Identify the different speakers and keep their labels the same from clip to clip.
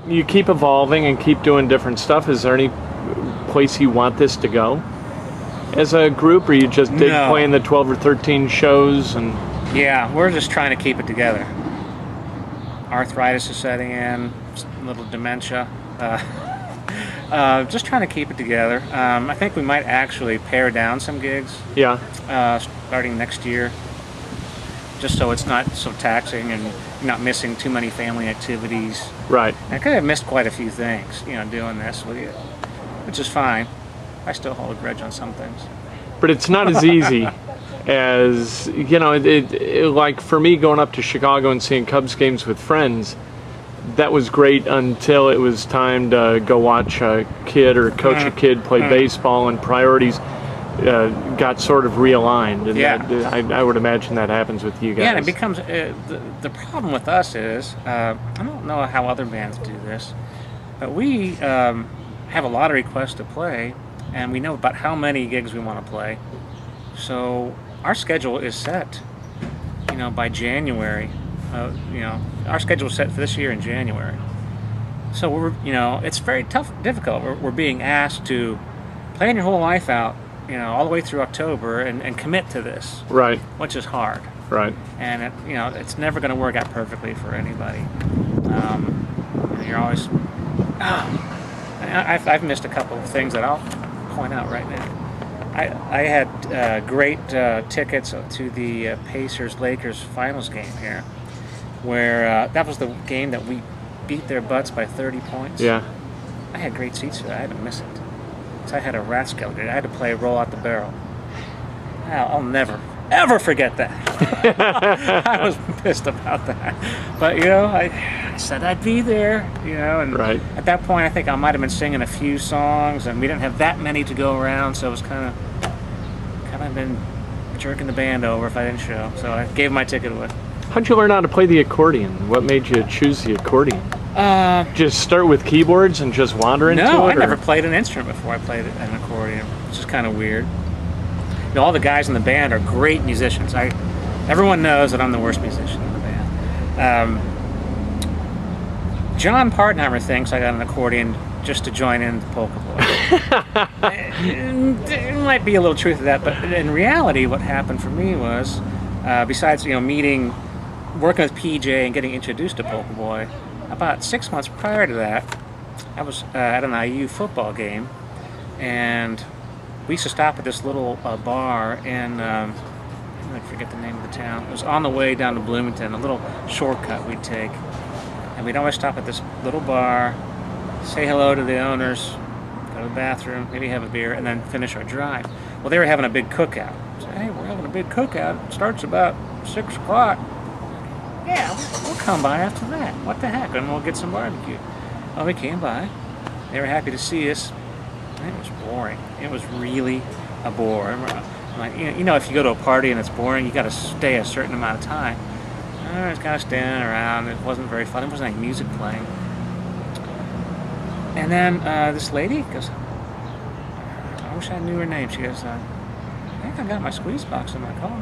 Speaker 1: you keep evolving and keep doing different stuff. Is there any place you want this to go as a group, or you just dig
Speaker 2: No.
Speaker 1: playing the 12 or 13 shows? And
Speaker 2: Yeah, we're just trying to keep it together. Arthritis is setting in, a little dementia. Just trying to keep it together. I think we might actually pare down some gigs
Speaker 1: yeah,
Speaker 2: starting next year, just so it's not so taxing and you're not missing too many family activities.
Speaker 1: right.
Speaker 2: I could have missed quite a few things, doing this with you, which is fine. I still hold a grudge on some things.
Speaker 1: But it's not as easy as, like for me going up to Chicago and seeing Cubs games with friends, that was great until it was time to go watch a kid or coach a kid play baseball, and priorities got sort of realigned. And
Speaker 2: Yeah.
Speaker 1: I would imagine that happens with you guys.
Speaker 2: Yeah, and it becomes the problem with us is I don't know how other bands do this, but we have a lot of requests to play, and we know about how many gigs we want to play. So our schedule is set, by January. Our schedule is set for this year in January. So it's very difficult. We're being asked to plan your whole life out, all the way through October and commit to this,
Speaker 1: Right,
Speaker 2: which is hard.
Speaker 1: right.
Speaker 2: And it's never going to work out perfectly for anybody. You're always. I've missed a couple of things that I'll point out right now. I had great tickets to the Pacers-Lakers finals game here, where that was the game that we beat their butts by 30 points.
Speaker 1: Yeah.
Speaker 2: I had great seats for that. I had to miss it. So I had a rat skeleton. I had to play Roll Out the Barrel. I'll never, ever forget that. I was pissed about that. But, I said I'd be there, and
Speaker 1: Right.
Speaker 2: at that point I think I might have been singing a few songs, and we didn't have that many to go around, so it was kind of been jerking the band over if I didn't show. So I gave my ticket away.
Speaker 1: How'd you learn how to play the accordion? What made you choose the accordion? Just start with keyboards and just wander into it?
Speaker 2: No, I
Speaker 1: or-
Speaker 2: never played an instrument before I played an accordion, which is kind of weird. All the guys in the band are great musicians. Everyone knows that I'm the worst musician in the band. John Partenheimer thinks I got an accordion just to join in the Polka Boys. There might be a little truth to that, but in reality, what happened for me was, besides working with PJ and getting introduced to Polka Boy, about 6 months prior to that, I was at an IU football game, and we used to stop at this little bar in, I forget the name of the town. It was on the way down to Bloomington, a little shortcut we'd take. And we'd always stop at this little bar, say hello to the owners, go to the bathroom, maybe have a beer, and then finish our drive. Well, they were having a big cookout. So, hey, we're having a big cookout. It starts about 6 o'clock. Yeah, we'll come by after that. What the heck? And we'll get some barbecue. Well, we came by. They were happy to see us. And it was boring. It was really a bore. I'm like, if you go to a party and it's boring, you got to stay a certain amount of time. I was kind of standing around. It wasn't very fun. There wasn't any music playing. And then this lady goes, I wish I knew her name. She goes, I think I got my squeeze box in my car.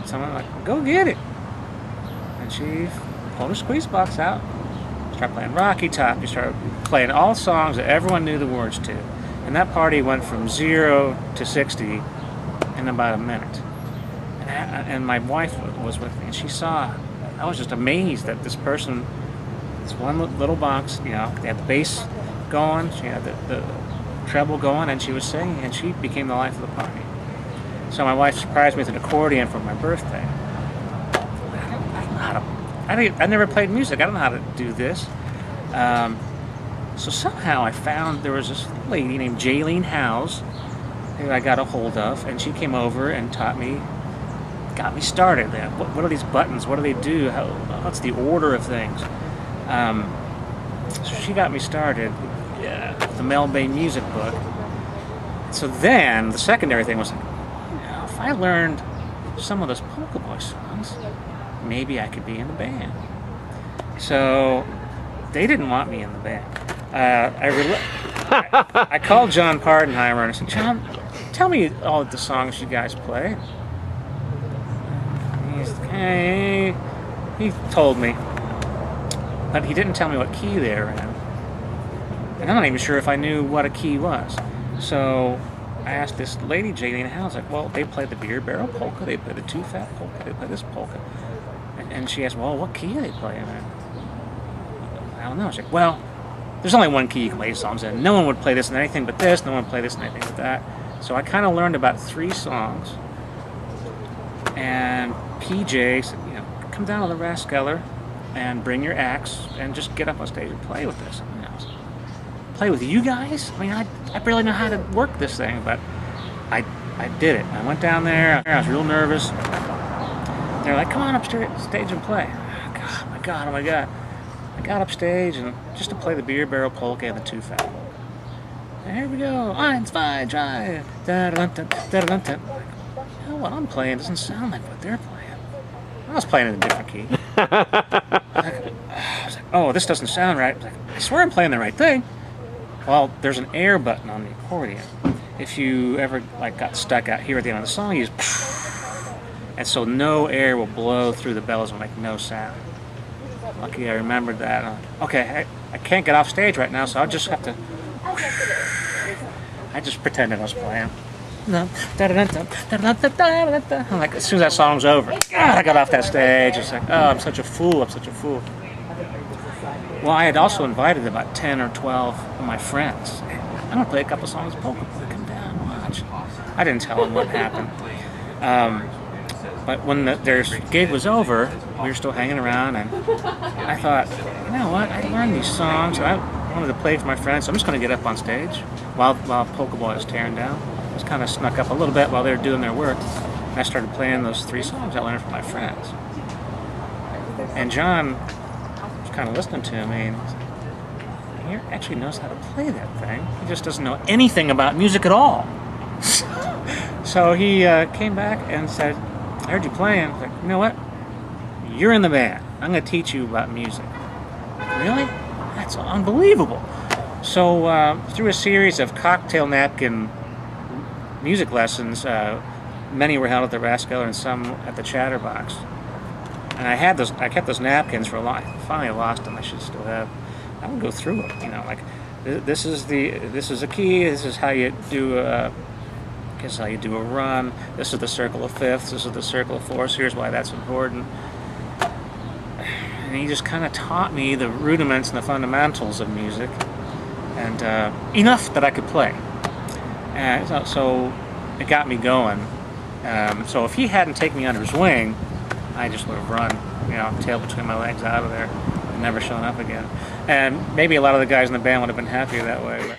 Speaker 2: So I'm like, go get it. And she pulled her squeeze box out, started playing Rocky Top. She started playing all songs that everyone knew the words to. And that party went from 0 to 60 in about a minute. And my wife was with me, and she saw. I was just amazed that this person, this one little box, they had the bass going, she had the treble going, and she was singing, and she became the life of the party. So my wife surprised me with an accordion for my birthday. I never played music. I don't know how to do this. So somehow I found there was this lady named Jaylene Howes who I got a hold of, and she came over and got me started. What are these buttons? What do they do? What's the order of things? So she got me started with the Mel Bay music book. So then the secondary thing was like, if I learned some of those Polka Boy songs, maybe I could be in the band. So they didn't want me in the band. I called John Partenheimer and I said, John, tell me all the songs you guys play. He told me. but he didn't tell me what key they were in. And I'm not even sure if I knew what a key was. So I asked this lady, Jaylene Howe, I was like, well, they play the beer barrel polka, they play the two-fat polka, they play this polka. And she asked, well, what key are they playing in? I don't know. She's like, well, there's only one key you can play songs in. No one would play this in anything but this, no one would play this in anything but that. So I kind of learned about 3 songs. And PJ said, you know, come down to the Rathskeller and bring your axe and just get up on stage and play with this. You know, play with you guys? I mean, I barely know how to work this thing, but I did it. I went down there. I was real nervous. They're like, come on up stage and play. Oh my God. I got up stage and just to play the beer barrel polka and the two-fat polka. And here we go. 1, 2, 3. Da-da-dun-dun, you know what I'm playing doesn't sound like what they're playing. I was playing in a different key. I was like, oh, this doesn't sound right. I was like, I swear I'm playing the right thing. Well, there's an air button on the accordion. If you ever got stuck out here at the end of the song, you just and so no air will blow through the bellows and make no sound. Lucky I remembered that. Okay, I can't get off stage right now, so I'll just have to. I just pretended I was playing. I'm like, as soon as that song's over, I got off that stage. It's like, oh, I'm such a fool. Well, I had also invited about 10 or 12 of my friends. I'm going to play a couple songs of polka. Come down, watch. I didn't tell them what happened. But when their gig was over, we were still hanging around, and I thought, you know what? I learned these songs. I wanted to play for my friends, so I'm just going to get up on stage while Polka Boy was tearing down. I just kind of snuck up a little bit while they were doing their work. And I started playing those 3 songs I learned from my friends. And John was kind of listening to me, and he actually knows how to play that thing. He just doesn't know anything about music at all. So he came back and said, I heard you playing. I was like, you know what? You're in the band. I'm going to teach you about music. Really? That's unbelievable. So through a series of cocktail napkin music lessons, many were held at the Rathskeller and some at the Chatterbox. And I kept those napkins for a long. Finally, I lost them. I should still have. I would go through them. You know, like this is a key. This is how you do. This is how you do a run. This is the circle of fifths. This is the circle of fourths. Here's why that's important. And he just kind of taught me the rudiments and the fundamentals of music, and enough that I could play. And so it got me going. So if he hadn't taken me under his wing, I just would have run, you know, tail between my legs out of there and never shown up again. And maybe a lot of the guys in the band would have been happier that way. But